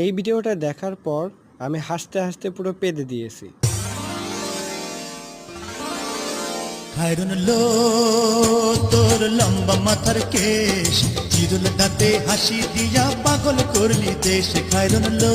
এই ভিডিওটা দেখার পর আমি হাসতে হাসতে পুরো পেঁদে দিয়েছি। খায়রুন লো তোর লম্বা মাথার কেশ, চিরুল দাঁতে হাসি দিয়া পাগল করলি দেশ। খায়রুন লো